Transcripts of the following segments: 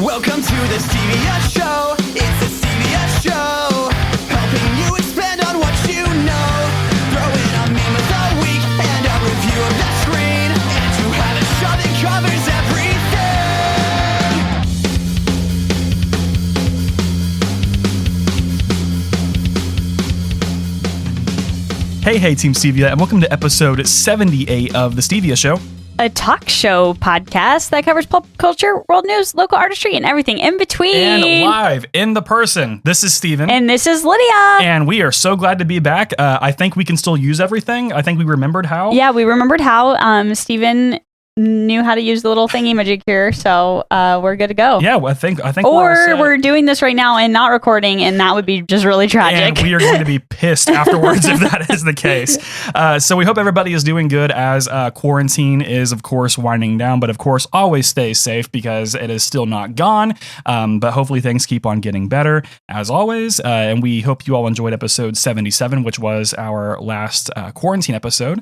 Welcome to the Stevia Show. It's the Stevia Show, helping you expand on what you know. Throw in a meme of the week and a review of the screen, and to have a show that covers everything. Hey, Team Stevia, and welcome to episode 78 of the Stevia Show. A talk show podcast that covers pop culture, world news, local artistry, and everything in between. And live in the person. This is Steven. And this is Lydia. And we are so glad to be back. I think we can still use everything. I think we remembered how. Yeah, we remembered how. Steven knew how to use the little thingy magic here, so we're good to go. Yeah, well, I think we're doing this right now and not recording, and that would be just really tragic. And we are going to be pissed afterwards if that is the case. So we hope everybody is doing good as quarantine is, of course, winding down. But of course, always stay safe because it is still not gone. But hopefully things keep on getting better as always. And we hope you all enjoyed episode 77, which was our last quarantine episode.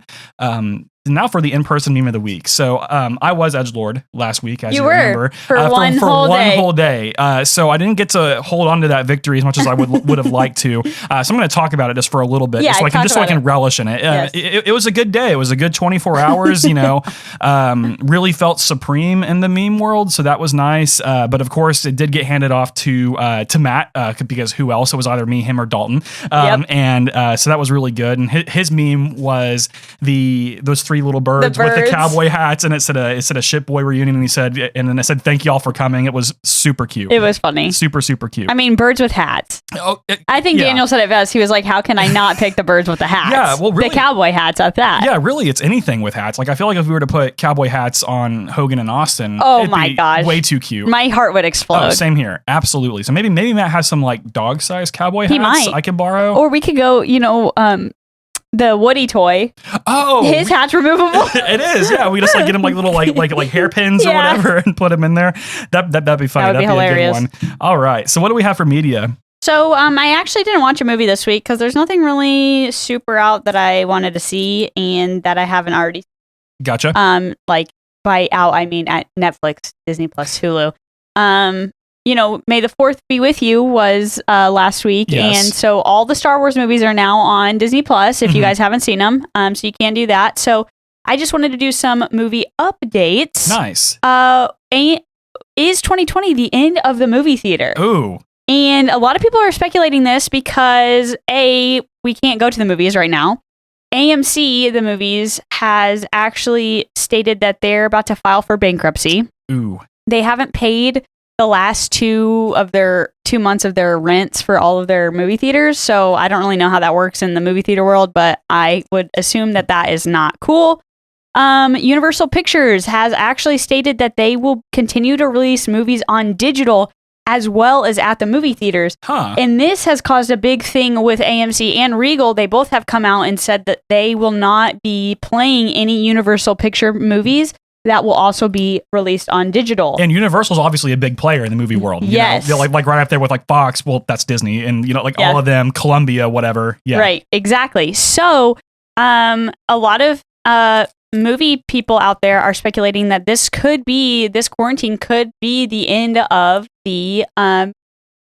Now for the in-person meme of the week. So I was edgelord last week, as you remember. For one whole day. So I didn't get to hold on to that victory as much as I would have liked to. So I'm going to talk about it just for a little bit, so I can relish in it. Yes. It was a good day. It was a good 24 hours. Really felt supreme in the meme world, so that was nice. But of course, it did get handed off to Matt because who else? It was either me, him, or Dalton. And so that was really good. And his meme was those three little birds with the cowboy hats, and it said a ship boy reunion, and then it said thank y'all for coming. It was super cute. It was funny. Super cute. I mean, birds with hats. I think Daniel said it best. He was like, how can I not pick the birds with the hats? Yeah, well, really, the cowboy hats at that. Yeah, really, it's anything with hats. Like, I feel like if we were to put cowboy hats on Hogan and Austin, oh my gosh, way too cute. My heart would explode. Oh, same here. Absolutely. So maybe Matt has some like dog-sized cowboy hats I could borrow. Or we could go, the Woody toy. Oh, his hat's removable. It is. Yeah, we just get him like little like hairpins or whatever and put him in there. That'd be funny. That'd be hilarious. A good one. All right. So what do we have for media? So I actually didn't watch a movie this week because there's nothing really super out that I wanted to see and that I haven't already seen. Gotcha. Like by out I mean at Netflix, Disney Plus, Hulu. May the 4th be with you was last week. Yes. And so all the Star Wars movies are now on Disney Plus if you guys haven't seen them. So you can do that. So I just wanted to do some movie updates. Nice. Is 2020 the end of the movie theater? Ooh. And a lot of people are speculating this because we can't go to the movies right now. AMC, the movies, has actually stated that they're about to file for bankruptcy. Ooh. They haven't paid the last 2 months of their rents for all of their movie theaters. So I don't really know how that works in the movie theater world, but I would assume that is not cool. Universal Pictures has actually stated that they will continue to release movies on digital as well as at the movie theaters. Huh. And this has caused a big thing with AMC and Regal. They both have come out and said that they will not be playing any Universal Picture movies that will also be released on digital. And Universal's obviously a big player in the movie world. Yes. They're like right up there with like Fox. Well, that's Disney. And, all of them, Columbia, whatever. Yeah. Right. Exactly. So a lot of movie people out there are speculating that this quarantine could be the end of the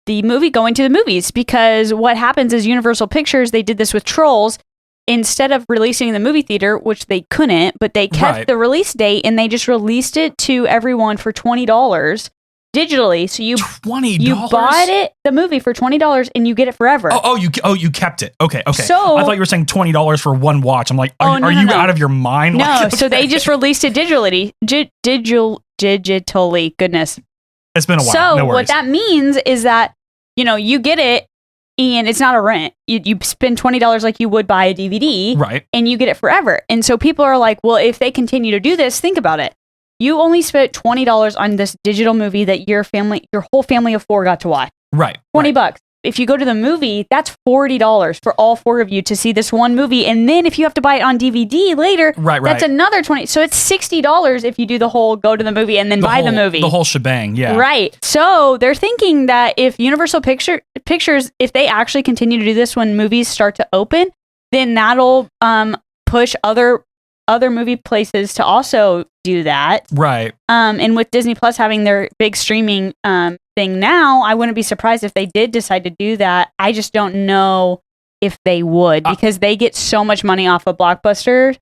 movie going to the movies, because what happens is Universal Pictures, they did this with Trolls. Instead of releasing in the movie theater, which they couldn't, but they kept the release date and they just released it to everyone for $20 digitally. So you bought the movie for $20 and you get it forever. You kept it. Okay. So I thought you were saying $20 for one watch. I'm like, are you out of your mind? No. Like, So they just released it digitally. Digitally. Goodness. It's been a while. So no worries. what that means is that you get it. And it's not a rent. You spend $20 like you would buy a DVD. Right. And you get it forever. And so people are like, well, if they continue to do this, think about it. You only spent $20 on this digital movie that your whole family of 4 got to watch. Right. $20. If you go to the movie, that's $40 for all 4 of you to see this one movie. And then if you have to buy it on DVD later, that's another $20. So it's $60 if you do the whole go to the movie and then buy the movie. The whole shebang, yeah. Right. So they're thinking that if Universal Pictures, if they actually continue to do this when movies start to open, then that'll push other other movie places to also do that. Right. And with Disney Plus having their big streaming thing now, I wouldn't be surprised if they did decide to do that. I just don't know if they would, because they get so much money off of all their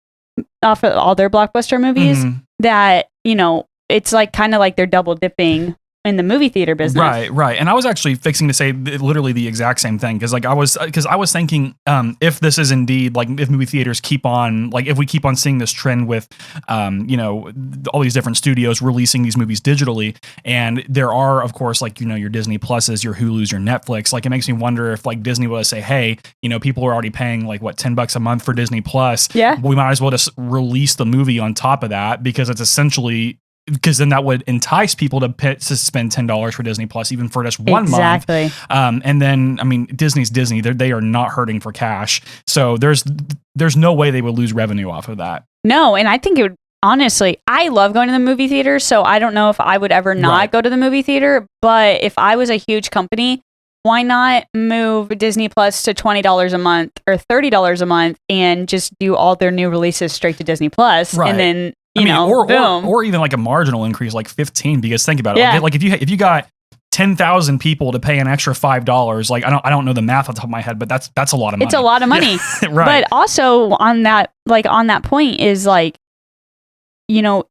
blockbuster movies that, you know, it's like kind of like they're double dipping in the movie theater business. Right. And I was actually fixing to say literally the exact same thing, because I was thinking, if this is indeed like, if movie theaters keep on, like if we keep on seeing this trend with, you know, all these different studios releasing these movies digitally, and there are, of course, like, you know, your Disney Pluses, your Hulus, your Netflix, like it makes me wonder if like Disney was to say, hey, you know, people are already paying like what, $10 a month for Disney Plus. Yeah. We might as well just release the movie on top of that, because it's essentially, because then that would entice people to spend $10 for Disney Plus, even for just 1 month. Exactly. And then, I mean, Disney's Disney. They are not hurting for cash. So there's no way they would lose revenue off of that. No, and I think it would, honestly, I love going to the movie theater, so I don't know if I would ever not go to the movie theater. But if I was a huge company, why not move Disney Plus to $20 a month or $30 a month and just do all their new releases straight to Disney Plus? Right. And then, or even like a marginal increase, like 15, because think about it. Yeah. Like if you got 10,000 people to pay an extra $5, like I don't know the math off the top of my head, but that's a lot of money. It's a lot of money. Yeah. Right. But also on that point is like, you know,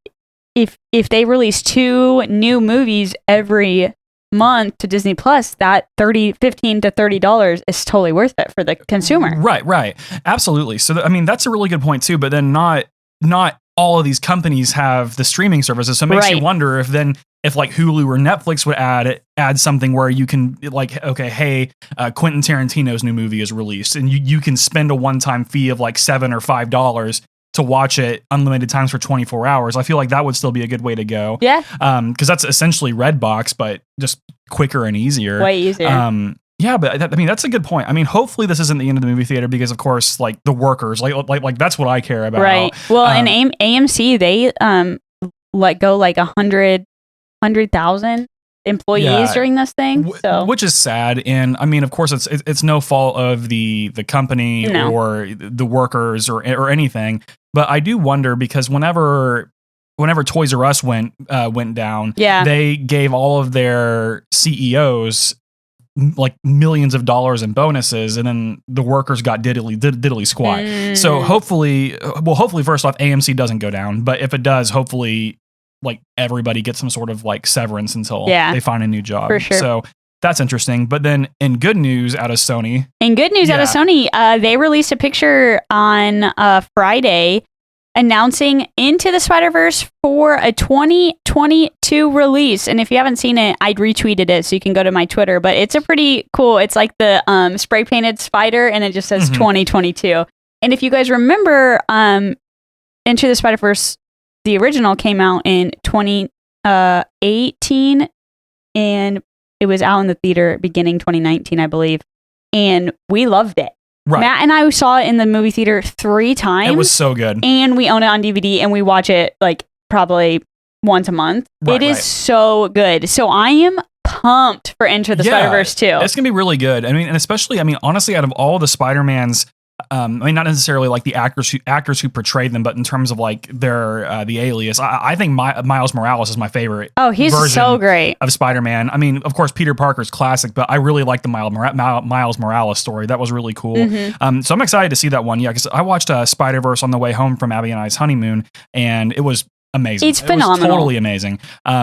if they release 2 new movies every month to Disney Plus, that $15 to $30 is totally worth it for the consumer. Right. Absolutely. So I mean, that's a really good point too, but then not all of these companies have the streaming services. So it makes you wonder if like Hulu or Netflix would add something where you can like, okay, hey, Quentin Tarantino's new movie is released, and you can spend a one-time fee of like $7 or $5 to watch it unlimited times for 24 hours. I feel like that would still be a good way to go. Yeah. Because that's essentially Redbox, but just quicker and easier. Way easier. Yeah, but I mean, that's a good point. I mean, hopefully this isn't the end of the movie theater, because of course, like the workers, like that's what I care about. Right. Well, and AMC, they let go like 100,000 employees during this thing, so which is sad. And I mean, of course, it's no fault of the company or the workers or anything. But I do wonder, because whenever Toys R Us went down, they gave all of their CEOs like millions of dollars in bonuses, and then the workers got diddly squat. So hopefully first off, AMC doesn't go down, but if it does, hopefully like everybody gets some sort of like severance until they find a new job. For sure. So that's interesting. But then in good news out of Sony, they released a picture on Friday announcing Into the Spider-Verse for a 2022 release. And if you haven't seen it, I'd retweeted it, so you can go to my Twitter. But it's a pretty cool, it's like the spray painted spider, and it just says 2022. And if you guys remember, Into the Spider-Verse, the original, came out in 2018, and it was out in the theater beginning 2019, I believe. And we loved it. Right. Matt and I saw it in the movie theater 3 times. It was so good. And we own it on DVD, and we watch it like probably once a month. It is so good. So I am pumped for Into the Spider-Verse 2. It's going to be really good. I mean, and especially, I mean, honestly, out of all the Spider-Mans, I mean, not necessarily like the actors who portrayed them, but in terms of like their the alias, I think Miles Morales is my favorite. Oh, he's so great of Spider-Man. I mean, of course, Peter Parker's classic, but I really like the Miles Morales story. That was really cool. So I'm excited to see that one. Yeah, because I watched Spider-Verse on the way home from Abby and I's honeymoon, and it was amazing. It's phenomenal. It was totally amazing.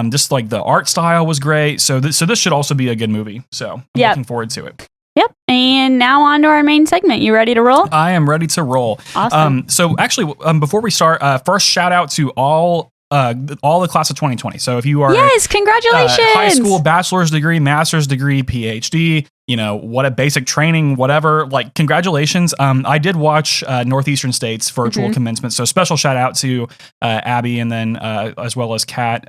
Just like the art style was great. So this should also be a good movie. So I'm looking forward to it. Yep. And now on to our main segment. You ready to roll? I am ready to roll. Awesome. So actually, before we start, first shout out to all the class of 2020. So if you are congratulations, high school, bachelor's degree, master's degree, PhD, you know, what a basic training, whatever, like congratulations. I did watch Northeastern State's virtual commencement. So special shout out to Abby, and then as well as Kat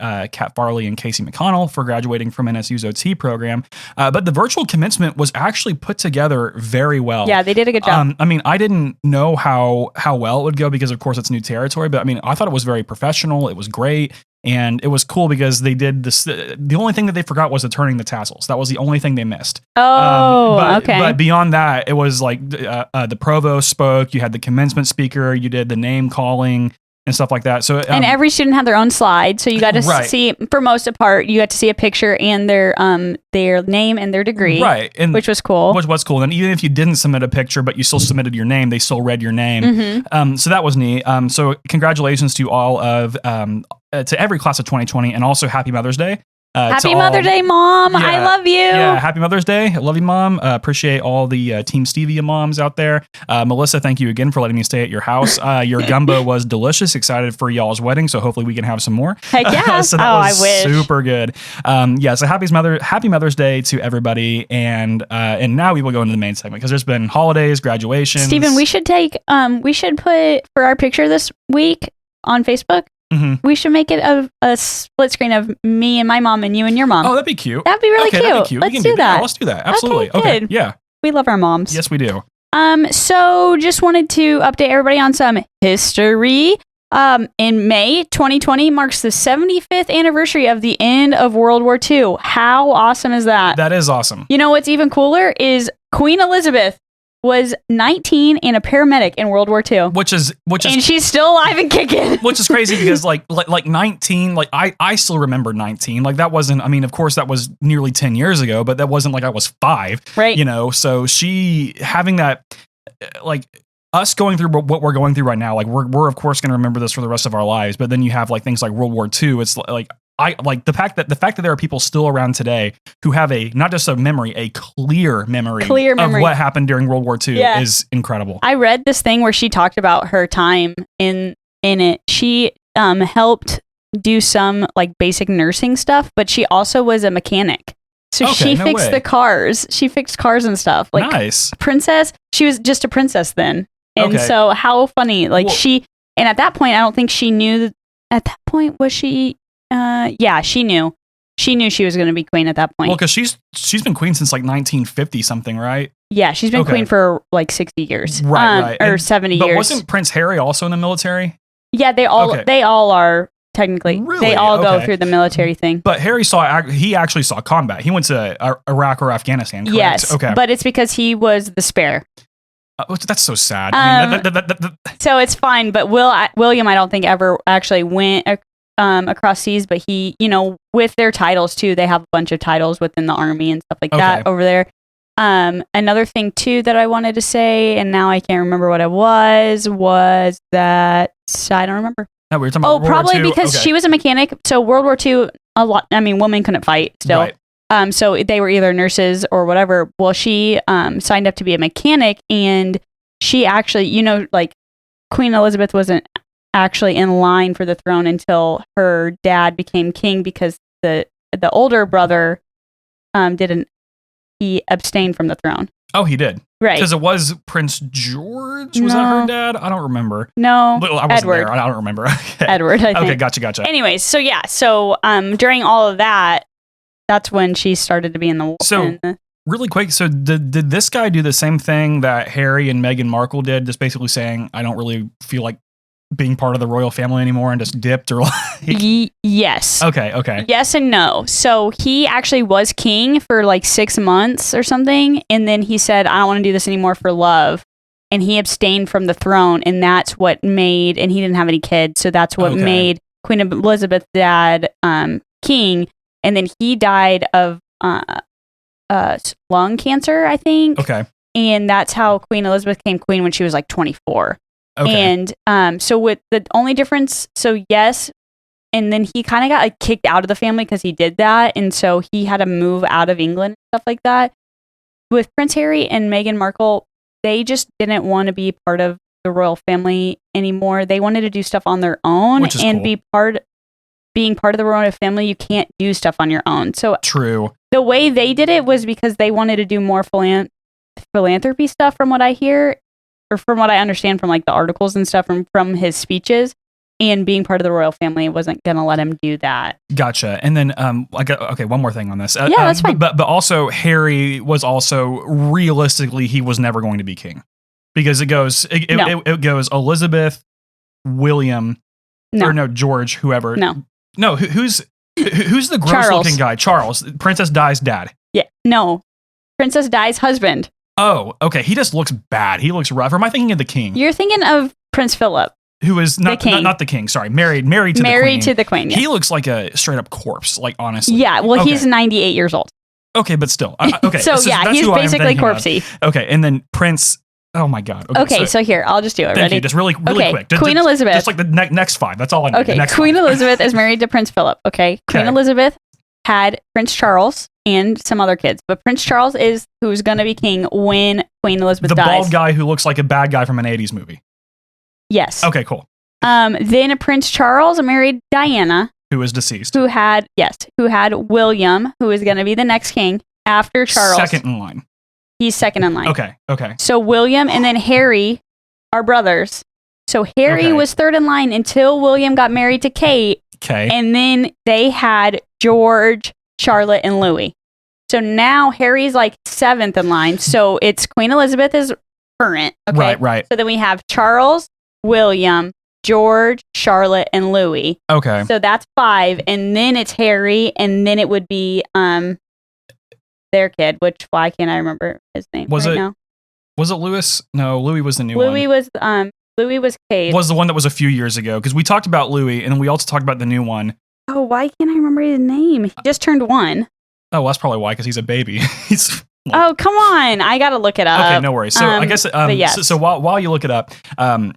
Farley and Casey McConnell for graduating from NSU's OT program. But the virtual commencement was actually put together very well. Yeah, they did a good job. I mean, I didn't know how well it would go, because of course it's new territory, but I mean, I thought it was very professional. It was great. And it was cool because they did this. The only thing that they forgot was the turning the tassels. That was the only thing they missed. Okay. But beyond that, it was like the provost spoke. You had the commencement speaker. You did the name calling. and stuff like that. So and every student had their own slide, so you got to Right. see, for most part, you got to see a picture and their name and their degree, right, and which was cool. Which was cool. And even if you didn't submit a picture, but you still submitted your name, they still read your name. Mm-hmm. So that was neat. So congratulations to all of to every class of 2020, and also Happy Mother's Day. Happy Mother's Day, Mom! Yeah, I love you. Yeah, Happy Mother's Day. I love you, Mom. Appreciate all the Team Stevia moms out there. Melissa, thank you again for letting me stay at your house. Your gumbo was delicious. Excited for y'all's wedding, so hopefully we can have some more. Heck yeah! So that was I wish. super good. So Happy Mother's Day to everybody, and now we will go into the main segment because there's been holidays, graduations. Steven, we should put for our picture this week on Facebook. Mm-hmm. We should make it a split screen of me and my mom and you and your mom. Oh, that'd be cute. That'd be really cute. That'd be cute. Let's We can do that. Yeah, let's do that. Absolutely. Okay, good. Yeah. We love our moms. Yes, we do. So just wanted to update everybody on some history. In May 2020 marks the 75th anniversary of the end of World War II. How awesome is that? That is awesome. You know what's even cooler is Queen Elizabeth was 19 and a paramedic in World War II. Which is And she's still alive and kicking. which is crazy because like 19, like I still remember 19. Like that wasn't, I mean, of course that was nearly 10 years ago, but that wasn't like I was 5. Right. You know, so she having that, like us going through what we're going through right now, like we're of course going to remember this for the rest of our lives. But then you have like things like World War II. It's like I like the fact that there are people still around today who have not just a memory, a clear memory of what happened during World War II is incredible. I read this thing where she talked about her time in it. She helped do some like basic nursing stuff, but she also was a mechanic. So she fixed the cars. She fixed cars and stuff. Like nice. Princess. She was just a princess then. And so how funny. Like and at that point, I don't think she knew at that point, was she? Yeah, she knew. She knew she was going to be queen at that point. Well, because she's been queen since like 1950 something, right? Yeah, she's been queen for like 60 years, right? Or 70 but years. But wasn't Prince Harry also in the military? Yeah, they all are technically. Really? They all go through the military thing. But Harry actually saw combat. He went to Iraq or Afghanistan. Correct? Yes. Okay. But it's because he was the spare. That's so sad. I mean, so it's fine. But William, I don't think ever actually went across seas, but he, with their titles too, they have a bunch of titles within the army and stuff like that over there. Another thing too that I wanted to say, and now I can't remember what it was that I don't remember. No, we were talking about World probably War II. because she was a mechanic. So World War II, women couldn't fight still. Right. So they were either nurses or whatever. Well, she signed up to be a mechanic, and she actually, like Queen Elizabeth wasn't actually in line for the throne until her dad became king, because the older brother he abstained from the throne. Oh, he did. Right. Because it was Prince George. Was that her dad? I don't remember. No. I wasn't Edward. there. I don't remember. Okay. Edward, I think. Okay, gotcha. Anyways, so yeah. So during all of that, that's when she started to be in the war. So really quick, so did this guy do the same thing that Harry and Meghan Markle did? Just basically saying, I don't really feel like being part of the royal family anymore, and just dipped, or like yes. Okay. Yes and no. So he actually was king for like 6 months or something, and then he said, I don't want to do this anymore for love, and he abstained from the throne, and that's what made, and he didn't have any kids, so that's what made Queen Elizabeth's dad king, and then he died of lung cancer, I think. Okay. And that's how Queen Elizabeth became queen when she was like 24. Okay. And so with the only difference, so yes, and then he kind of got like kicked out of the family because he did that, and so he had to move out of England and stuff like that. With Prince Harry and Meghan Markle, they just didn't want to be part of the royal family anymore. They wanted to do stuff on their own and being part of the royal family. You can't do stuff on your own. So true. The way they did it was because they wanted to do more philanthropy stuff, from what I hear, or from what I understand from like the articles and stuff from his speeches, and being part of the royal family wasn't going to let him do that. Gotcha. And then one more thing on this. Yeah, that's fine. But also Harry was also, realistically, he was never going to be king, because it goes Elizabeth, William, George, whoever. No, who's the gross looking guy? Charles, Princess Di's dad. Yeah. No. Princess Di's husband. Oh, okay. He just looks bad. He looks rough. Or am I thinking of the king? You're thinking of Prince Philip. who is not the king. Sorry, married to the queen. Married to the queen. Yes. He looks like a straight up corpse. Like honestly. Yeah. Well, he's 98 years old. Okay, but still. Okay. So yeah, he's basically corpsey. Okay, and then Prince. Oh my God. Okay, so here, I'll just do it. Thank Ready? you. Just really quick. Queen Elizabeth. Just like the next 5. That's all I need. Okay, Queen Elizabeth is married to Prince Philip. Okay, Queen Elizabeth had Prince Charles and some other kids, but Prince Charles is who's going to be king when Queen Elizabeth dies. The bald guy who looks like a bad guy from an 80s movie. Yes. Okay, cool. Then Prince Charles married Diana, who is deceased. who had William, who is going to be the next king after Charles. Second in line. He's second in line. Okay. So William and then Harry are brothers. So Harry was third in line until William got married to Kate. Okay. And then they had George, Charlotte, and Louis. So now Harry's like 7th in line. So it's Queen Elizabeth is current. Okay. Right. So then we have Charles, William, George, Charlotte, and Louis. Okay. So that's 5. And then it's Harry. And then it would be their kid, which why can't I remember his name now? Was it Louis? No, Louis was the new one. Louis was Cade. Was the one that was a few years ago, because we talked about Louis and then we also talked about the new one. Oh, why can't I remember his name? He just turned 1. Oh, well, that's probably why, because he's a baby. Oh, come on. I got to look it up. Okay, no worries. So I guess, yes. so while you look it up,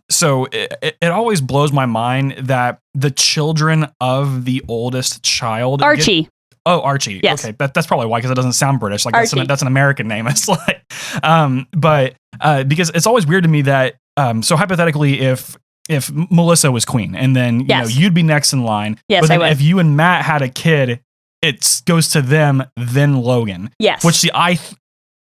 so it always blows my mind that the children of the oldest child. Archie. Archie. Yes. Okay, that's probably why, because it doesn't sound British. Like that's an American name. It's like, but because it's always weird to me that, so hypothetically, if Melissa was queen and then you'd be next in line. Yes, but then I would. if you and Matt had a kid, it goes to them, then Logan. Yes. Which I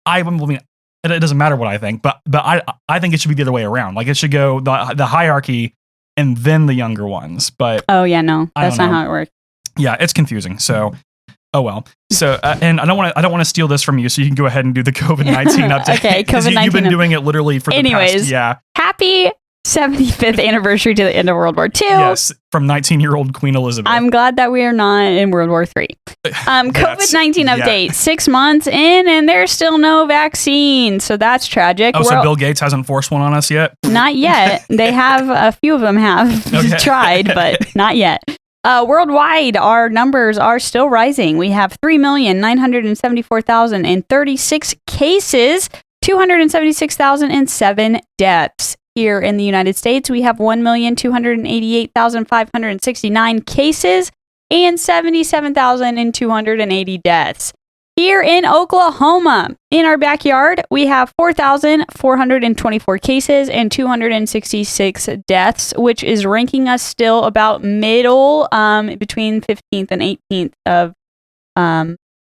mean, it doesn't matter what I think, but I think it should be the other way around. Like it should go the hierarchy and then the younger ones. But oh yeah, no, that's not how it works. Yeah, it's confusing. So. Oh well. So and I don't want to steal this from you, so you can go ahead and do the COVID-19 update. Okay, COVID-19. You've been doing it literally for the past. Yeah. Happy 75th anniversary to the end of World War II. Yes, from 19-year-old Queen Elizabeth. I'm glad that we are not in World War III. COVID-19 update. 6 months in, and there's still no vaccine, so that's tragic. Oh, so Bill Gates hasn't forced one on us yet? Not yet. They have a few of them have tried, but not yet. Worldwide, our numbers are still rising. We have 3,974,036 cases, 276,007 deaths. Here in the United States, we have 1,288,569 cases and 77,280 deaths. Here in Oklahoma, in our backyard, we have 4,424 cases and 266 deaths, which is ranking us still about middle, between 15th and 18th of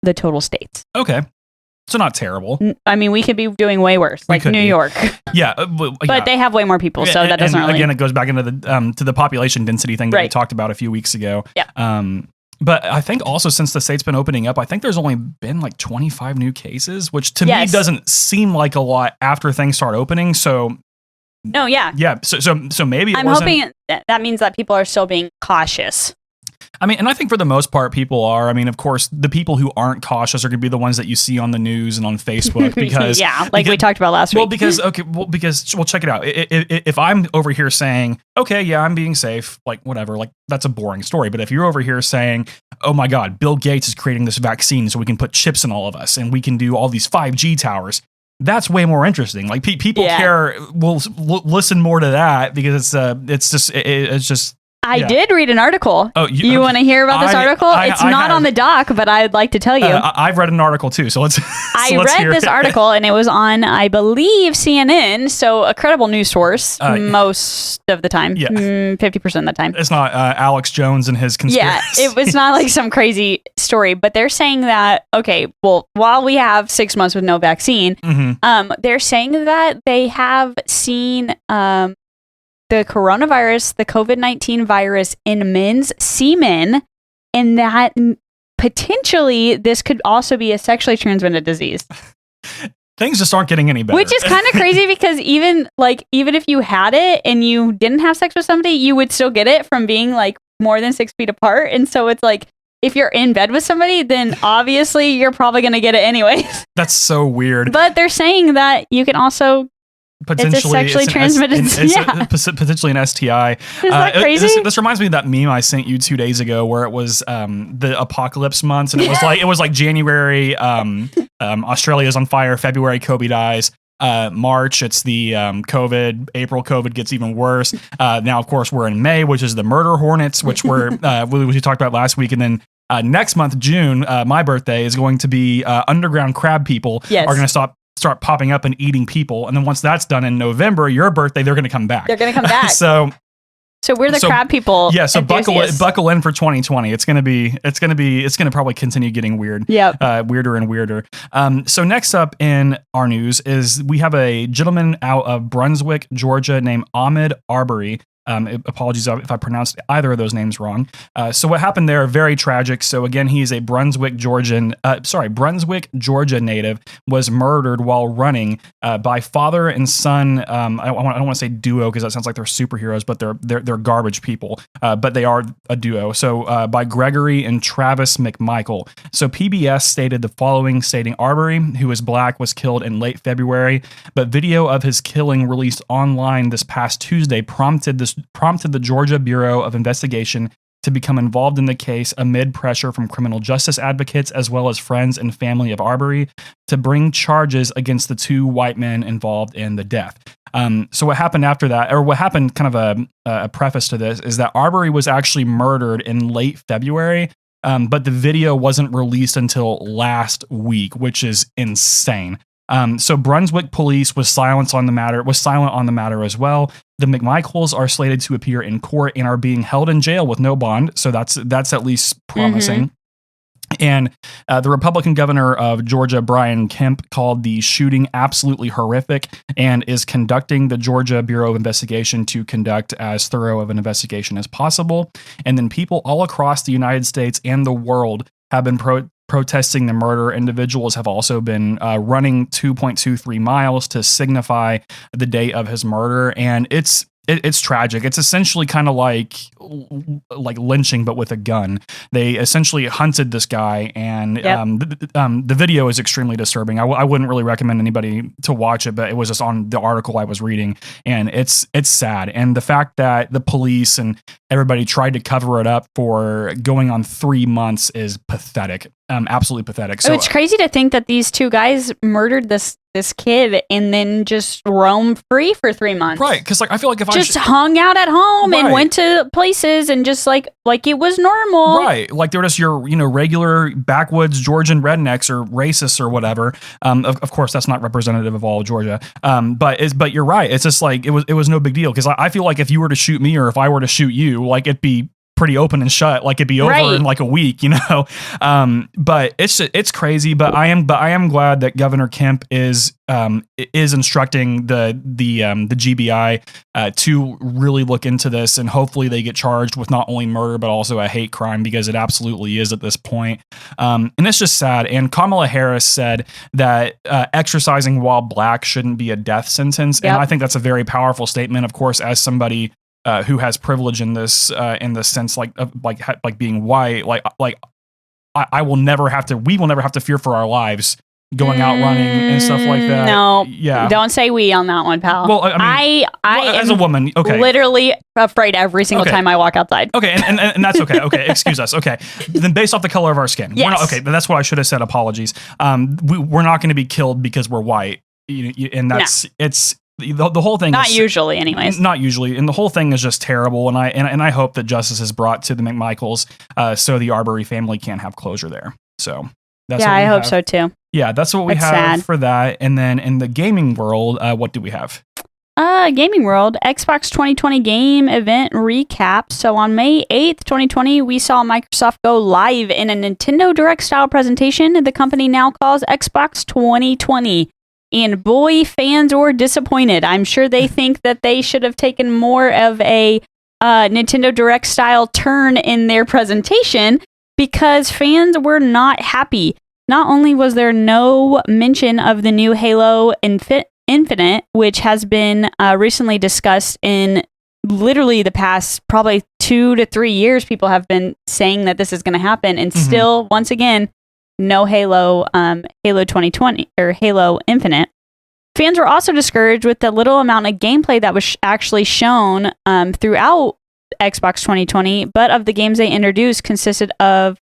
the total states. Okay. So not terrible. I mean, we could be doing way worse, like New York. Yeah. But they have way more people, so that doesn't really... Again, it goes back into the to the population density thing that we talked about a few weeks ago. Yeah. But I think also since the state's been opening up, I think there's only been like 25 new cases, which to me doesn't seem like a lot after things start opening. So, no, yeah. Yeah. So maybe I'm hoping that means that people are still being cautious. I mean, and I think for the most part, people are. I mean, of course, the people who aren't cautious are going to be the ones that you see on the news and on Facebook because we talked about last week. Because check it out. If I'm over here saying, okay, yeah, I'm being safe, like whatever, like that's a boring story. But if you're over here saying, oh my God, Bill Gates is creating this vaccine so we can put chips in all of us and we can do all these 5G towers. That's way more interesting. Like people care, will listen more to that because it's just. I did read an article. Oh, you want to hear about this article? It's not on the doc, but I'd like to tell you. I've read an article too, so let's. I read this article, and it was on, I believe, CNN, so a credible news source most of the time. Yeah, 50% of the time. It's not Alex Jones and his conspiracy. Yeah, it was not like some crazy story, but they're saying that while we have 6 months with no vaccine, they're saying that they have seen the coronavirus, the COVID-19 virus in men's semen, and that potentially this could also be a sexually transmitted disease. Things just aren't getting any better. Which is kind of crazy because even if you had it and you didn't have sex with somebody, you would still get it from being like more than 6 feet apart. And so it's like, if you're in bed with somebody, then obviously you're probably going to get it anyways. That's so weird. But they're saying that you can also potentially sexually transmitted. Potentially an STI. Is that crazy? This reminds me of that meme I sent you 2 days ago where it was the apocalypse months, and it was like January, Australia's on fire, February Kobe dies. March, it's the COVID. April, COVID gets even worse. Now, of course, we're in May, which is the murder hornets, which we talked about last week, and then next month, June, my birthday is going to be underground crab people are going to start popping up and eating people, and then once that's done in November, your birthday, they're going to come back. They're going to come back. So we're the crab people. Yeah, so buckle in for 2020. It's gonna probably continue getting weird. Yeah, weirder and weirder. So next up in our news is we have a gentleman out of Brunswick, Georgia, named Ahmed Arbery. Apologies if I pronounced either of those names wrong. So what happened there, very tragic. So again, he's a Brunswick, Georgia native, was murdered while running by father and son. I don't want to say duo because that sounds like they're superheroes, but they're garbage people. But they are a duo. So by Gregory and Travis McMichael. So PBS stated the following, stating Arbery, who is black, was killed in late February, but video of his killing released online this past Tuesday prompted the Georgia Bureau of Investigation to become involved in the case amid pressure from criminal justice advocates as well as friends and family of Arbery to bring charges against the 2 white men involved in the death. So what happened after that, or what happened, kind of a preface to this, is that Arbery was actually murdered in late February, but the video wasn't released until last week, which is insane. So Brunswick police was silent on the matter as well. The McMichaels are slated to appear in court and are being held in jail with no bond. So that's at least promising. Mm-hmm. And the Republican governor of Georgia, Brian Kemp, called the shooting absolutely horrific and is conducting the Georgia Bureau of Investigation to conduct as thorough of an investigation as possible. And then people all across the United States and the world have been protesting the murder. Individuals have also been running 2.23 miles to signify the day of his murder, and it's tragic. It's essentially kind of like lynching, but with a gun. They essentially hunted this guy, and the video is extremely disturbing. I wouldn't really recommend anybody to watch it, but it was just on the article I was reading, and it's sad. And the fact that the police and everybody tried to cover it up for going on 3 months is pathetic. Absolutely pathetic. So it's crazy to think that these 2 guys murdered this kid and then just roam free for 3 months. Right, because I feel like if I just hung out at home and went to places and just like it was normal. Right, like they're just your regular backwoods Georgian rednecks or racists or whatever. Of course, that's not representative of all of Georgia. But you're right. It's just like it was no big deal, because I feel like if you were to shoot me or if I were to shoot you, like it'd be pretty open and shut, like it'd be over in like a week, but it's crazy. But I am glad that Governor Kemp is instructing the GBI to really look into this, and hopefully they get charged with not only murder but also a hate crime, because it absolutely is at this point. And it's just sad. And Kamala Harris said that exercising while black shouldn't be a death sentence, and I think that's a very powerful statement. Of course, as somebody who has privilege in this sense, like being white, we will never have to fear for our lives going out running and stuff like that. No, yeah, don't say we on that one, pal. Well, I as a woman, okay, literally afraid every single time I walk outside. Okay, and that's okay. Okay, excuse us. Okay, then based off the color of our skin, yes. That's what I should have said. Apologies. We're not going to be killed because we're white, and that's it's. The whole thing not usually anyways. Not usually, and the whole thing is just terrible, and I hope that justice is brought to the McMichaels so the Arbery family can have closure there. So that's I hope so too. Yeah, that's what we have for that. And then in the gaming world, what do we have? Gaming world, Xbox 2020 game event recap. So on May 8th, 2020, we saw Microsoft go live in a Nintendo Direct style presentation the company now calls Xbox 2020. And boy, fans were disappointed. I'm sure they think that they should have taken more of a Nintendo Direct style turn in their presentation, because fans were not happy. Not only was there no mention of the new Halo Infinite, which has been recently discussed in literally the past probably 2 to 3 years, people have been saying that this is going to happen, and still, once again, no Halo 2020 or Halo Infinite. Fans were also discouraged with the little amount of gameplay that was actually shown throughout Xbox 2020, but of the games they introduced consisted of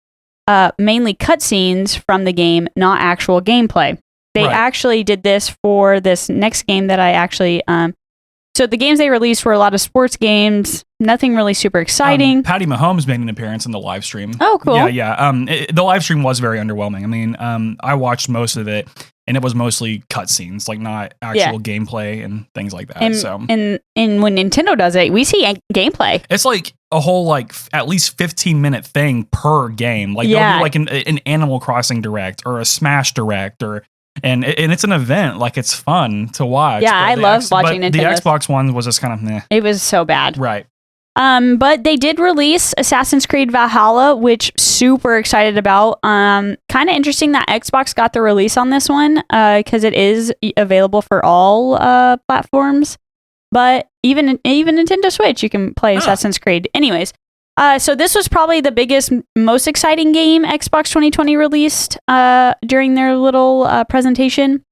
mainly cutscenes from the game, not actual gameplay. They actually did this for this next game that I actually... So the games they released were a lot of sports games, nothing really super exciting. Patty Mahomes made an appearance in the live stream. Oh, cool. Yeah. The live stream was very underwhelming. I mean, I watched most of it, and it was mostly cutscenes, like not actual gameplay and things like that. And when Nintendo does it, we see gameplay. It's like a whole like at least 15-minute thing per game. Like they'll do like an Animal Crossing Direct or a Smash Direct and it's an event. Like it's fun to watch. Yeah, I love watching Nintendo. The Xbox One was just kind of meh. It was so bad. Right. But they did release Assassin's Creed Valhalla, which super excited about. Kind of interesting that Xbox got the release on this one because it is available for all platforms. But even Nintendo Switch, you can play Assassin's Creed. Anyways, so this was probably the biggest, most exciting game Xbox 2020 released during their little presentation.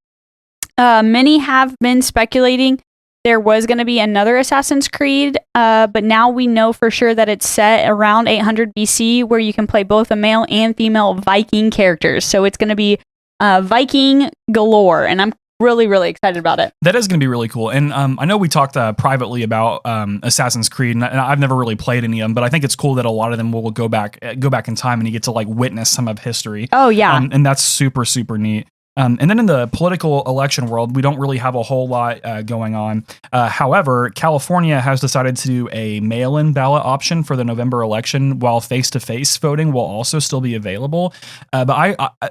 Many have been speculating there was going to be another Assassin's Creed, but now we know for sure that it's set around 800 BC, where you can play both a male and female Viking characters. So it's going to be Viking galore, and I'm really, really excited about it. That is going to be really cool. And I know we talked privately about Assassin's Creed, and I've never really played any of them, but I think it's cool that a lot of them will go back in time, and you get to like witness some of history. Oh yeah, and that's super, super neat. And then in the political election world, we don't really have a whole lot going on. However, California has decided to do a mail-in ballot option for the November election, while face-to-face voting will also still be available. But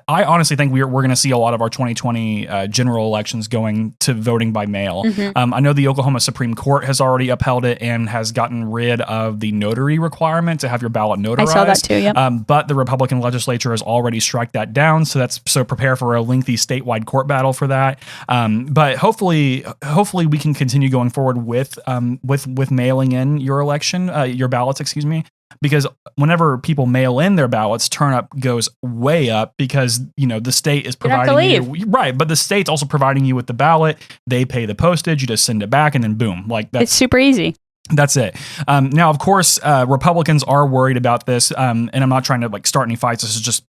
I honestly think we're going to see a lot of our 2020 general elections going to voting by mail. Mm-hmm. I know the Oklahoma Supreme Court has already upheld it and has gotten rid of the notary requirement to have your ballot notarized. I saw that too, yeah. But the Republican legislature has already struck that down, so prepare for a lengthy statewide court battle for that. But hopefully we can continue going forward with mailing in your ballots, excuse me, because whenever people mail in their ballots, turnout goes way up because, the state is providing you, right. But the state's also providing you with the ballot. They pay the postage. You just send it back and then boom, it's super easy. That's it. Now, of course, Republicans are worried about this. And I'm not trying to start any fights.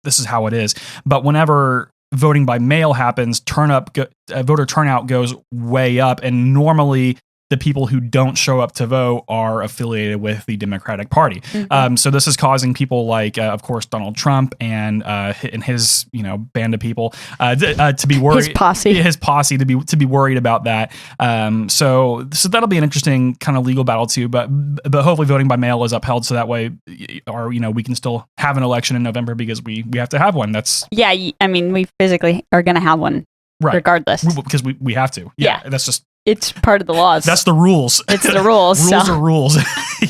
This is how it is. But whenever voting by mail happens, voter turnout goes way up, and normally the people who don't show up to vote are affiliated with the Democratic Party. Mm-hmm. So this is causing people like, of course, Donald Trump and his band of people to be worried. His posse to be worried about that. So that'll be an interesting kind of legal battle too. But hopefully voting by mail is upheld, so that way, we can still have an election in November because we have to have one. We physically are going to have one, right, regardless, because we have to. Yeah. That's just. It's part of the laws. That's the rules. It's the rules. Rules are rules.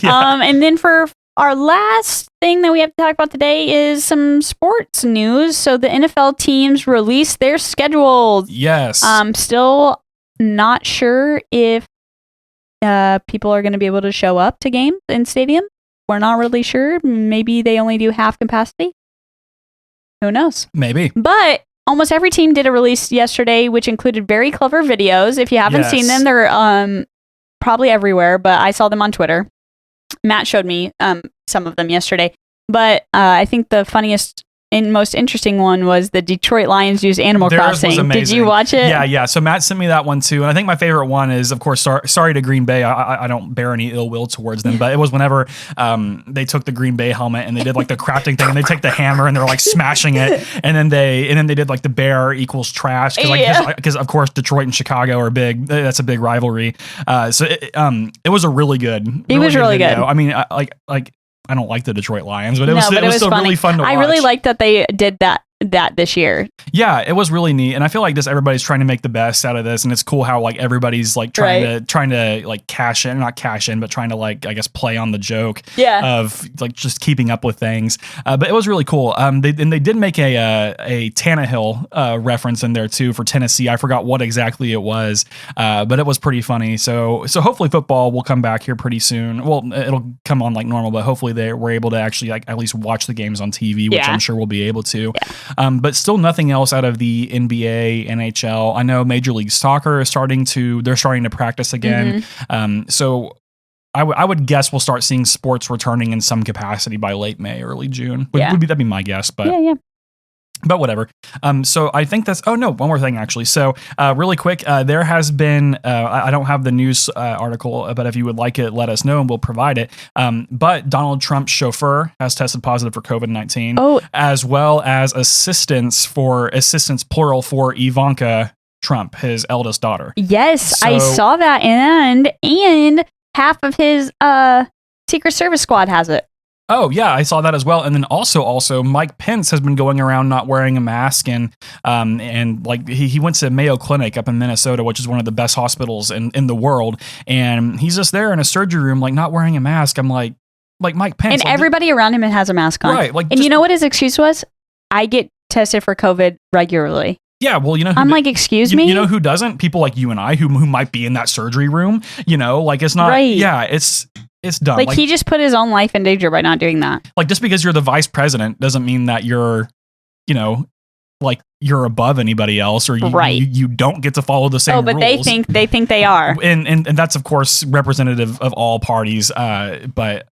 Yeah. And then for our last thing that we have to talk about today is some sports news. So the NFL teams released their schedules. Yes. Still not sure if people are going to be able to show up to games in stadium. We're not really sure. Maybe they only do half capacity. Who knows? Maybe. But almost every team did a release yesterday, which included very clever videos. If you haven't seen them, they're probably everywhere, but I saw them on Twitter. Matt showed me some of them yesterday. But I think the funniest and most interesting one was the Detroit Lions use Animal Crossing. Did you watch it? Yeah. So Matt sent me that one too. And I think my favorite one is, of course, sorry to Green Bay. I don't bear any ill will towards them, but it was whenever they took the Green Bay helmet and they did the crafting thing, and they take the hammer and they're smashing it. And then they did the bear equals trash. Because of course, Detroit and Chicago are big. That's a big rivalry. So it was a really good. It was really good. I mean, I don't like the Detroit Lions, but it was still really fun to watch. I really liked that they did that this year. Yeah, it was really neat, and I feel like everybody's trying to make the best out of this, and it's cool how everybody's trying to cash in, not cash in, but trying to I guess play on the joke of just keeping up with things. But it was really cool. They did make a Tannehill reference in there too for Tennessee. I forgot what exactly it was, but it was pretty funny. So hopefully football will come back here pretty soon. Well, it'll come on normal, but hopefully we're able to actually at least watch the games on TV, which I'm sure we'll be able to. Yeah. But still nothing else out of the NBA, NHL. I know Major League Soccer is starting to practice again. So I would guess we'll start seeing sports returning in some capacity by late May, early June. That'd be my guess, but But whatever. So I think that's, one more thing actually. So really quick, there has been, I don't have the news article, but if you would like it, let us know and we'll provide it. But Donald Trump's chauffeur has tested positive for COVID-19, as well as assistants plural for Ivanka Trump, his eldest daughter. Yes, I saw that. And half of his Secret Service squad has it. Oh yeah, I saw that as well. And then also Mike Pence has been going around not wearing a mask, and like he went to Mayo Clinic up in Minnesota, which is one of the best hospitals in the world, and he's just there in a surgery room like not wearing a mask. I'm like Mike Pence, and everybody around him has a mask on, right? And you know what his excuse was? I get tested for COVID regularly. Yeah, well, I'm like, excuse me? You know who doesn't? People like you and I who might be in that surgery room. Like it's not. Right. Yeah, it's dumb. Like he just put his own life in danger by not doing that. Like just because you're the vice president doesn't mean that you're, like you're above anybody else, or you don't get to follow the same rules. Oh, but they think they are. And that's of course representative of all parties. But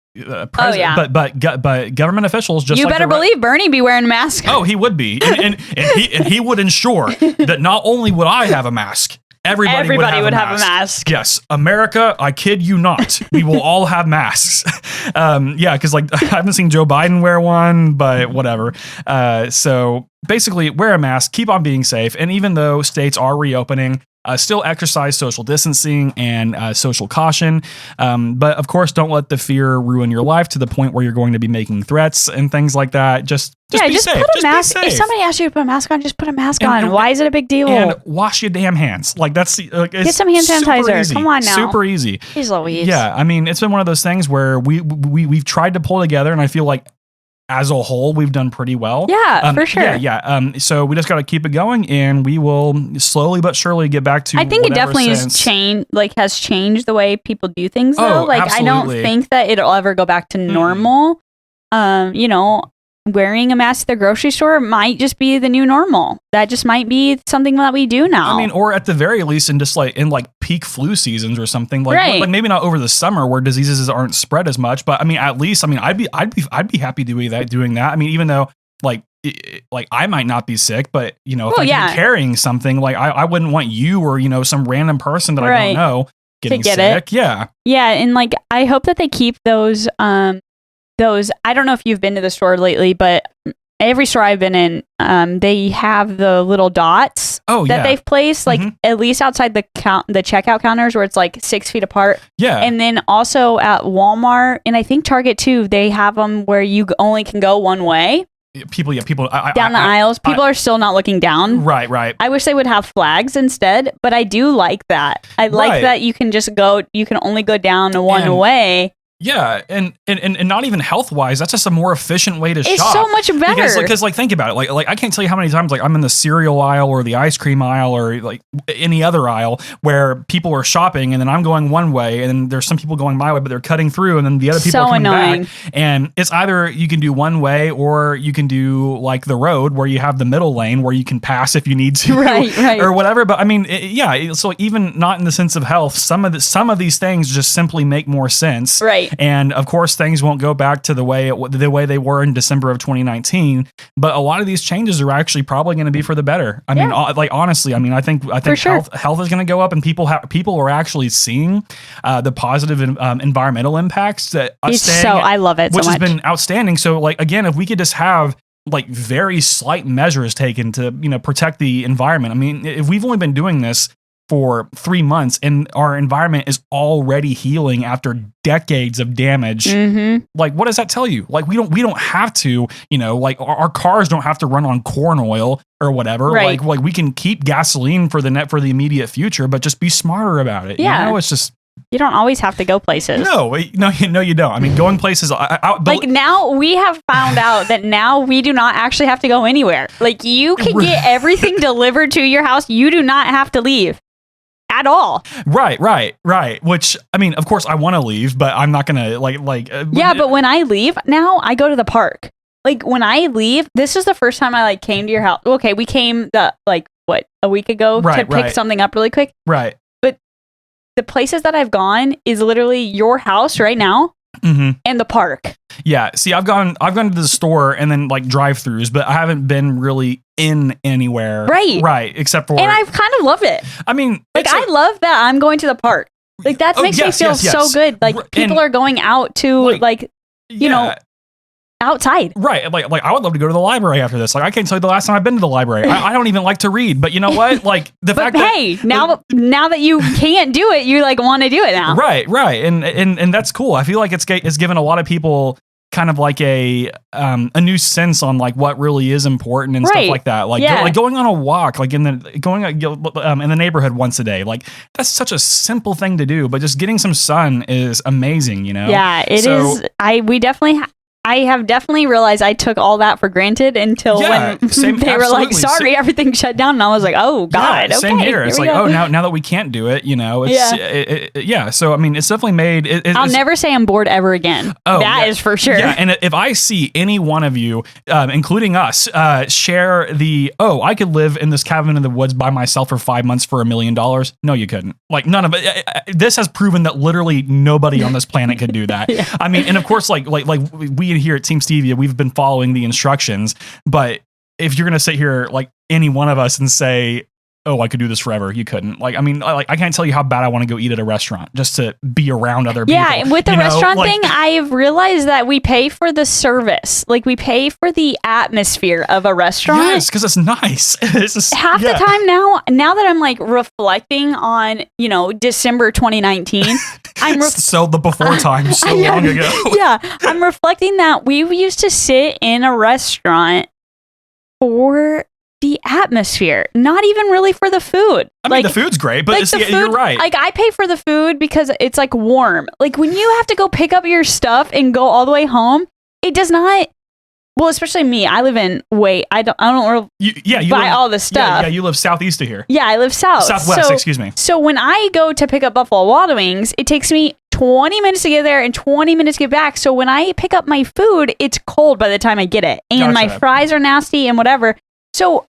government officials just you better believe Bernie be wearing a mask. Oh, he would be, and he would ensure that not only would I have a mask. Everybody would have a mask. Yes, America, I kid you not. We will all have masks. Because like I haven't seen Joe Biden wear one, but whatever. So basically, wear a mask, keep on being safe, and even though states are reopening, still exercise social distancing and social caution. But of course, don't let the fear ruin your life to the point where you're going to be making threats and things like that. Just be safe. Put a mask. If somebody asks you to put a mask on, just put a mask on. Why is it a big deal? And wash your damn hands. Like that's get some hand sanitizer. Come on now. Super easy. Jeez Louise. Yeah, I mean, it's been one of those things where we've tried to pull together, and I feel like as a whole, we've done pretty well. Yeah, for sure. Yeah. So we just got to keep it going, and we will slowly but surely get back to. I think it definitely has changed the way people do things. Though, absolutely. I don't think that it'll ever go back to normal. Wearing a mask at the grocery store might just be the new normal. That just might be something that we do now. I mean, or at the very least, in peak flu seasons or something like maybe not over the summer where diseases aren't spread as much, but I mean, at least, I'd be happy doing that. I mean, even though like I might not be sick, but if I'm carrying something, like I wouldn't want you or some random person that I don't know getting sick. Yeah. Yeah, and like I hope that they keep those I don't know if you've been to the store lately, but every store I've been in, they have the little dots that they've placed, like at least outside the checkout counters where it's like 6 feet apart. Yeah. And then also at Walmart and I think Target too, they have them where you only can go one way. People down the aisles. People are still not looking down. Right. I wish they would have flags instead, but I do like that. I like that you can just go. You can only go down one way. Yeah, and not even health wise, that's just a more efficient way to shop. It's so much better because think about it, like I can't tell you how many times like I'm in the cereal aisle or the ice cream aisle or like any other aisle where people are shopping and then I'm going one way and then there's some people going my way, but they're cutting through and then the other people are coming back. And it's either you can do one way or you can do like the road where you have the middle lane where you can pass if you need to, right, or whatever. But I mean, so even not in the sense of health, some of these things just simply make more sense, right? And of course, things won't go back to the way they were in December of 2019. But a lot of these changes are actually probably going to be for the better. I mean, like honestly, I think sure. health is going to go up, and people are actually seeing the positive environmental impacts that I love it, which has been outstanding. So, like again, if we could just have like very slight measures taken to protect the environment. I mean, if we've only been doing this for 3 months and our environment is already healing after decades of damage. Like, what does that tell you? Like, we don't have to, like our cars don't have to run on corn oil or whatever. Right. Like we can keep gasoline for the immediate future, but just be smarter about it. Yeah. It's just, you don't always have to go places. No, you don't. I mean, going places. Like now we have found out that now we do not actually have to go anywhere. Like you can get everything delivered to your house. You do not have to leave. At all. Right. Which, I mean, of course I want to leave, but I'm not going to like. But when I leave now, I go to the park. like when I leave, this is the first time I like came to your house. Okay, we came a week ago to pick something up really quick. Right. But the places that I've gone is literally your house right now and the park. Yeah. See, I've gone to the store and then like drive-throughs, but I haven't been really in anywhere. Right. Except for, and I've kind of loved it. I mean, like I love that I'm going to the park. Like that makes me feel so good. Like people are going out to you know, outside. Right. Like I would love to go to the library after this. Like I can't tell you the last time I've been to the library. I don't even like to read, but you know what? Like the fact that now that you can't do it, you like want to do it now. Right. And that's cool. I feel like it's given a lot of people kind of like a new sense on like what really is important and stuff like that. Like, like going on a walk, like in the neighborhood once a day. Like that's such a simple thing to do, but just getting some sun is amazing, you know? Yeah, it is. I have definitely realized I took all that for granted until when they were like, sorry, everything shut down. And I was like, oh, God. Yeah, same here. It's like, oh, now that we can't do it, you know, it's, So, I mean, it's definitely made. I'll never say I'm bored ever again. Oh, that is for sure. Yeah. And if I see any one of you, including us, share I could live in this cabin in the woods by myself for 5 months for $1 million. No, you couldn't. Like none of it. This has proven that literally nobody on this planet could do that. I mean, and of course, like we here at Team Stevia, we've been following the instructions, but if you're going to sit here like any one of us and say, oh, I could do this forever, you couldn't. Like, I mean, I can't tell you how bad I want to go eat at a restaurant just to be around other people. Yeah, with the restaurant thing, I've realized that we pay for the service. Like, we pay for the atmosphere of a restaurant. Yes, because it's nice. Half the time now that I'm like reflecting on, you know, December 2019, so the before time so long ago. Yeah, I'm reflecting that we used to sit in a restaurant for the atmosphere, not even really for the food. I mean, the food's great, but you're right. Like, I pay for the food because it's like warm. Like when you have to go pick up your stuff and go all the way home, it does not. Well, especially me. I live in I don't buy all the stuff. Yeah, you live southeast of here. Yeah, I live southwest. Excuse me. So when I go to pick up Buffalo Wild Wings, it takes me 20 minutes to get there and 20 minutes to get back. So when I pick up my food, it's cold by the time I get it, and my fries are nasty and whatever. So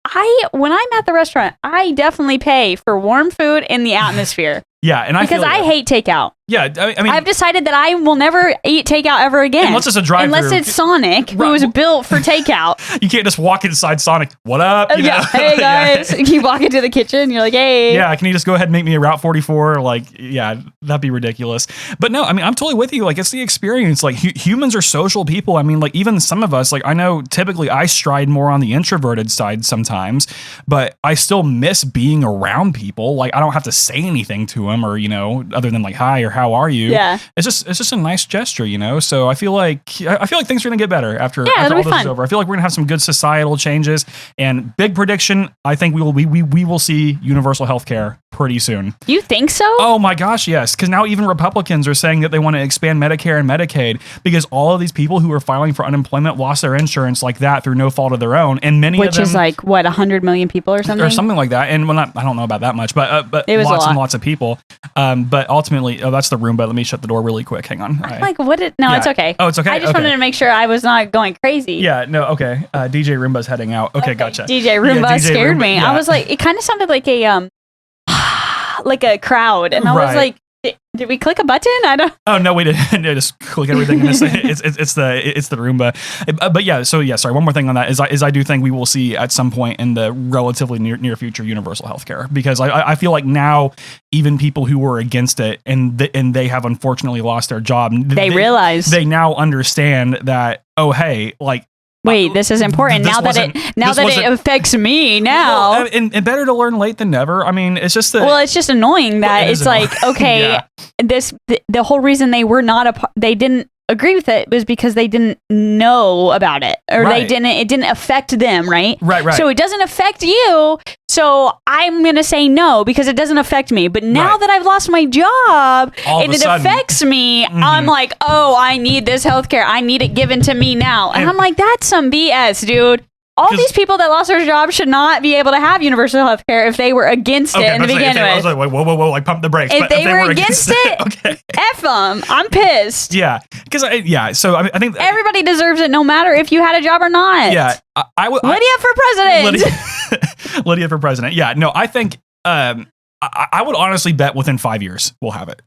when I'm at the restaurant, I definitely pay for warm food and the atmosphere. Yeah, and because I hate takeout. Yeah, I mean, I've decided that I will never eat takeout ever again. Unless it's a drive-thru. Unless it's Sonic, who was built for takeout. You can't just walk inside Sonic. What up? You know? Hey guys. You walk into the kitchen, you're like, hey. Yeah, can you just go ahead and make me a Route 44? Like, yeah, that'd be ridiculous. But no, I mean, I'm totally with you. Like, it's the experience. Like, humans are social people. I mean, like, even some of us, like, I know typically I stride more on the introverted side sometimes, but I still miss being around people. Like, I don't have to say anything to them or, you know, other than like, hi or how are you? Yeah. It's just a nice gesture, you know? So I feel like things are going to get better after all this is over. I feel like we're going to have some good societal changes, and big prediction, I think we will see universal healthcare pretty soon. You think so? Oh my gosh, yes. Because now even Republicans are saying that they want to expand Medicare and Medicaid because all of these people who are filing for unemployment lost their insurance like that through no fault of their own. And many of them... Which is like, what, 100 million people or something? Or something like that. And I don't know about that much, but it was lots and lots of people. But ultimately, that's the Roomba. Let me shut the door really quick. Hang on. I'm like, what? It's okay. Oh, it's okay? I just wanted to make sure I was not going crazy. Yeah, no, okay. DJ Roomba's heading out. Okay, gotcha. DJ Roomba scared me. Yeah. I was like, it kind of sounded like a like a crowd, and I was like, did we click a button? I don't. Oh no, we didn't. Just click everything. It's the Roomba. But yeah, so yeah. Sorry, one more thing on that is I do think we will see at some point in the relatively near future universal healthcare, because I feel like now even people who were against it and they have unfortunately lost their job. They realize they now understand that, oh hey, like. Wait, this is important now that it affects me now. Well, and better to learn late than never. I mean, it's just it's just annoying that it's like, okay, the whole reason they didn't agree with it was because they didn't know about it, or it didn't affect them, right? Right. So it doesn't affect you. So I'm going to say no because it doesn't affect me. But now that I've lost my job and it affects me, I'm like, oh, I need this healthcare. I need it given to me now. And I'm like, that's some BS, dude. all these people that lost their jobs should not be able to have universal health care if they were against it to begin with. I was like, whoa, like pump the brakes. If they were against it, okay. F them. I'm pissed. Yeah, because so I think everybody deserves it, no matter if you had a job or not. Yeah, I would. Lydia for president. Lydia for president. Yeah, no, I think I would honestly bet within 5 years we'll have it.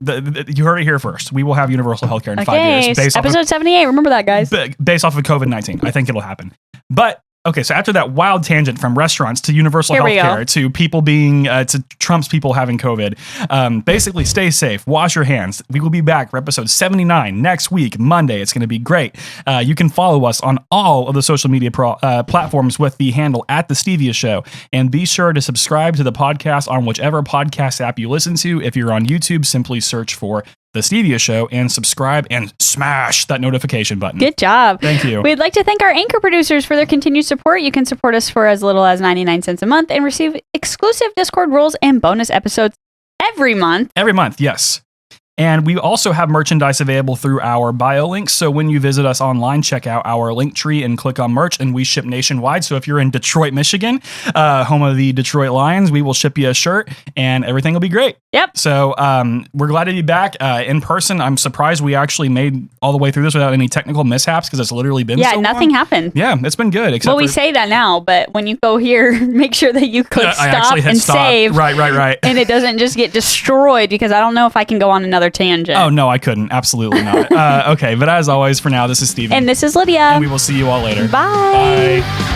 You heard it here first. We will have universal healthcare in 5 years. Based episode 78. Remember that, guys. Based off of COVID-19. I think it'll happen. But okay, so after that wild tangent from restaurants to universal healthcare to people being to Trump's people having COVID, basically stay safe, wash your hands. We will be back for episode 79 next week, Monday. It's going to be great. You can follow us on all of the social media platforms with the handle @The Stevia Show, and be sure to subscribe to the podcast on whichever podcast app you listen to. If you're on YouTube, simply search for The Stevia Show and subscribe and smash that notification button. Good job. Thank you. We'd like to thank our anchor producers for their continued support. You can support us for as little as 99 cents a month and receive exclusive Discord rules and bonus episodes every month. Every month, yes. And we also have merchandise available through our bio links. So when you visit us online, check out our link tree and click on merch, and we ship nationwide. So if you're in Detroit, Michigan, home of the Detroit Lions, we will ship you a shirt and everything will be great. Yep. So we're glad to be back in person. I'm surprised we actually made all the way through this without any technical mishaps because it's literally been so long. Nothing happened. Yeah, it's been good. Well, we say that now, but when you go here, make sure that you click stop and save. Right. And it doesn't just get destroyed because I don't know if I can go on another tangent. Oh, no, I couldn't. Absolutely not. Okay, but as always, for now, this is Steven. And this is Lydia. And we will see you all later. Bye. Bye.